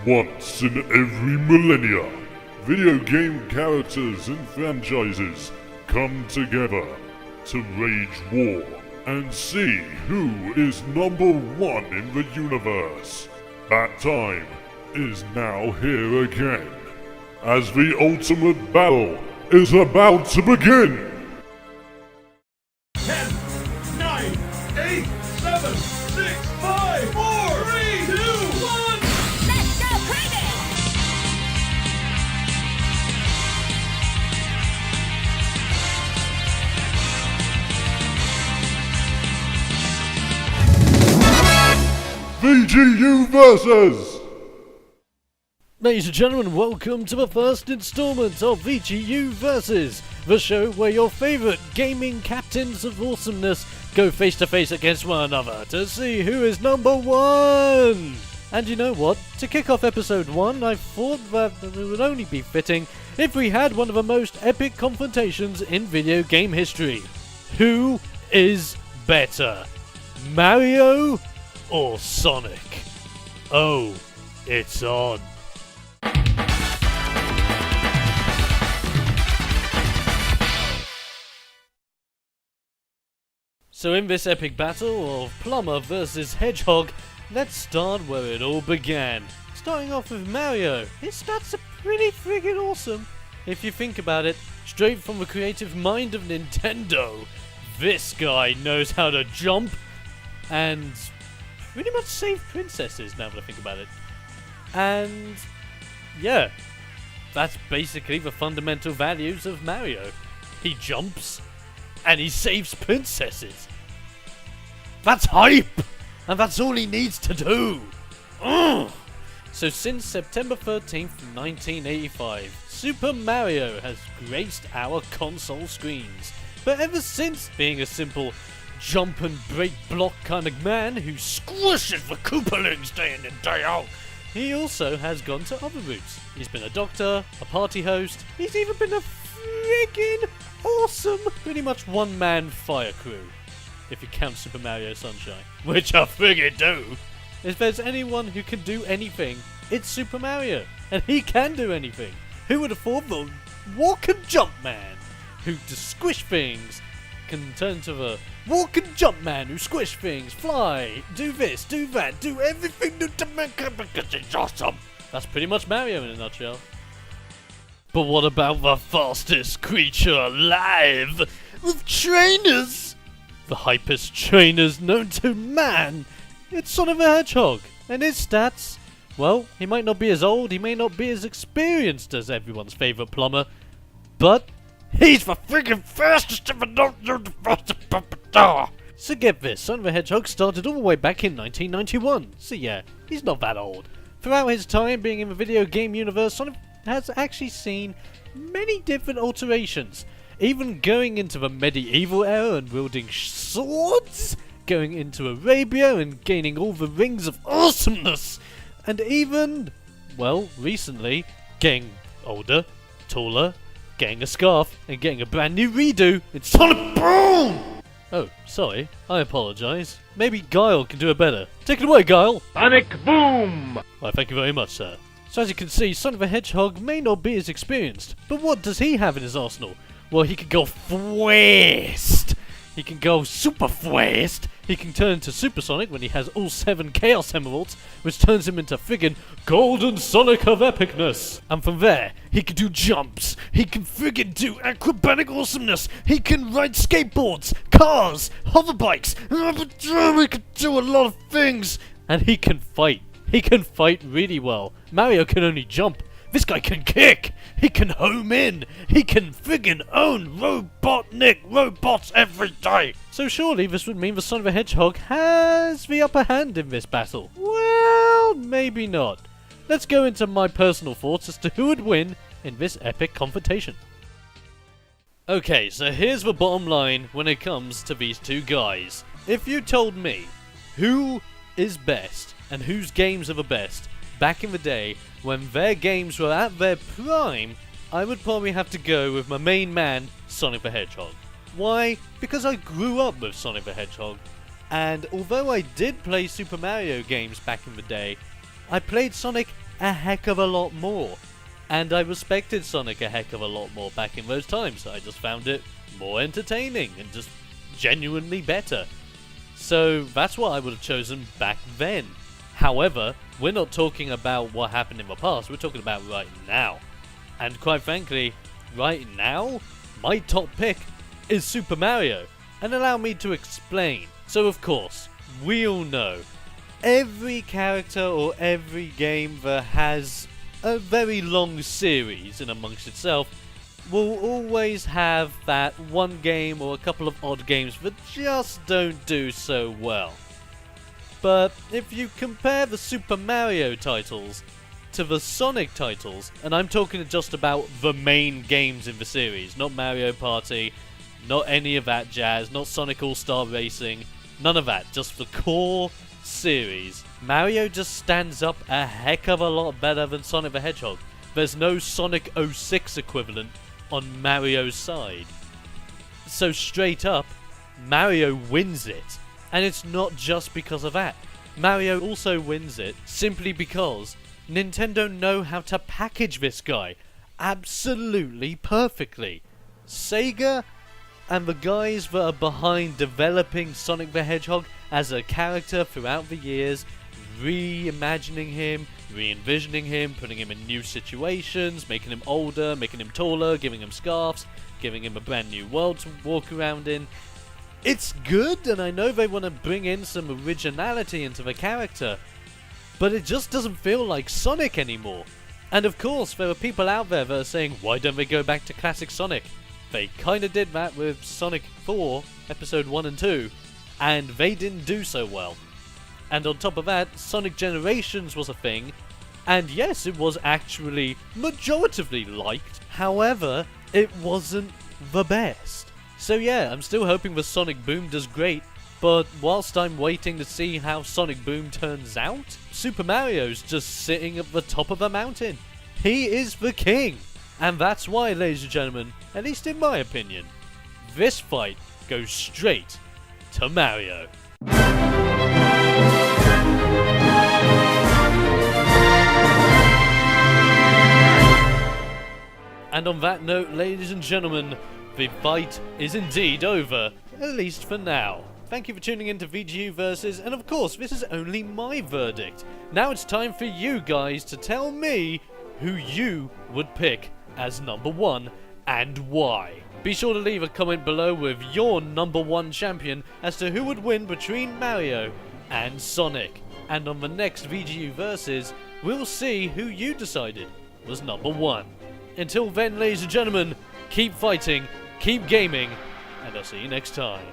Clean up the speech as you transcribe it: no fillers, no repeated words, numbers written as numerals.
Once in every millennia, video game characters and franchises come together to wage war and see who is number one in the universe. That time is now here again, as the ultimate battle is about to begin. 10, 9, 8, 7, 6, 5, 4, 3, 2, 1. Let's go crazy! VGU versus! Ladies and gentlemen, welcome to the first installment of VGU Versus, the show where your favourite gaming captains of awesomeness go face to face against one another to see who is number one! And you know what? To kick off episode 1, I thought that it would only be fitting if we had one of the most epic confrontations in video game history. Who is better? Mario or Sonic? Oh, it's on. So in this epic battle of Plumber versus Hedgehog, let's start where it all began. Starting off with Mario. His stats are pretty friggin' awesome. If you think about it, straight from the creative mind of Nintendo, this guy knows how to jump and pretty much save princesses, now that I think about it. And yeah, that's basically the fundamental values of Mario. He jumps and he saves princesses. That's hype! And that's all he needs to do! Ugh. So since September 13th, 1985, Super Mario has graced our console screens. But ever since being a simple jump and break block kind of man who squishes the Koopalings day in and day out, he also has gone to other routes. He's been a doctor, a party host, he's even been a friggin' awesome, pretty much one-man fire crew, if you count Super Mario Sunshine, which I friggin' do. If there's anyone who can do anything, it's Super Mario, and he can do anything. Who would have thought the walk and jump man, who to squish things, can turn to the walk and jump man who squish things, fly, do this, do that, do everything to make it because it's awesome. That's pretty much Mario in a nutshell. But what about the fastest creature alive? With trainers! The hypest trainers known to man! It's Sonic the Hedgehog! And his stats? Well, he might not be as old, he may not be as experienced as everyone's favourite plumber, but he's the friggin' fastest if I don't know the fastest. So get this, Sonic the Hedgehog started all the way back in 1991, so yeah, he's not that old. Throughout his time being in the video game universe, Sonic has actually seen many different alterations, even going into the medieval era and wielding swords, going into Arabia and gaining all the rings of awesomeness, and even, well, recently, getting older, taller, getting a scarf, and getting a brand new redo in Sonic Boom! Oh, sorry, I apologise. Maybe Guile can do it better. Take it away, Guile! Sonic Boom! Why, thank you very much, sir. So as you can see, Sonic the Hedgehog may not be as experienced, but what does he have in his arsenal? Well, he can go fast! He can go super fast! He can turn into Super Sonic when he has all 7 Chaos Emeralds, which turns him into friggin' Golden Sonic of epicness! And from there, he can do jumps, he can friggin' do acrobatic awesomeness, he can ride skateboards, cars, hoverbikes, he can do a lot of things! And he can fight. He can fight really well. Mario can only jump. This guy can kick! He can home in! He can friggin' own Robotnik robots every day! So surely this would mean the Sonic the Hedgehog has the upper hand in this battle. Well, maybe not. Let's go into my personal thoughts as to who would win in this epic confrontation. Okay, so here's the bottom line when it comes to these two guys. If you told me who is best and whose games are the best back in the day when their games were at their prime, I would probably have to go with my main man, Sonic the Hedgehog. Why? Because I grew up with Sonic the Hedgehog, and although I did play Super Mario games back in the day, I played Sonic a heck of a lot more. And I respected Sonic a heck of a lot more back in those times. I just found it more entertaining and just genuinely better. So that's what I would have chosen back then. However, we're not talking about what happened in the past, we're talking about right now. And quite frankly, right now, my top pick is Super Mario. And allow me to explain. So of course, we all know, every character or every game that has a very long series in amongst itself will always have that one game or a couple of odd games that just don't do so well. But if you compare the Super Mario titles to the Sonic titles, and I'm talking just about the main games in the series, not Mario Party, not any of that jazz, not Sonic All-Star Racing, none of that, just the core series, Mario just stands up a heck of a lot better than Sonic the Hedgehog. There's no Sonic 06 equivalent on Mario's side. So straight up, Mario wins it. And it's not just because of that. Mario also wins it simply because Nintendo know how to package this guy absolutely perfectly. Sega and the guys that are behind developing Sonic the Hedgehog as a character throughout the years, reimagining him, re-envisioning him, putting him in new situations, making him older, making him taller, giving him scarves, giving him a brand new world to walk around in. It's good, and I know they want to bring in some originality into the character, but it just doesn't feel like Sonic anymore. And of course, there are people out there that are saying, why don't they go back to classic Sonic? They kinda did that with Sonic 4, Episode 1 and 2, and they didn't do so well. And on top of that, Sonic Generations was a thing, and yes, it was actually majoritively liked, however, it wasn't the best. So yeah, I'm still hoping the Sonic Boom does great, but whilst I'm waiting to see how Sonic Boom turns out, Super Mario's just sitting at the top of the mountain. He is the king! And that's why, ladies and gentlemen, at least in my opinion, this fight goes straight to Mario. And on that note, ladies and gentlemen, the fight is indeed over, at least for now. Thank you for tuning in to VGU Versus, and of course, this is only my verdict. Now it's time for you guys to tell me who you would pick as number one and why. Be sure to leave a comment below with your number one champion as to who would win between Mario and Sonic. And on the next VGU Versus, we'll see who you decided was number one. Until then, ladies and gentlemen, keep fighting, keep gaming, and I'll see you next time.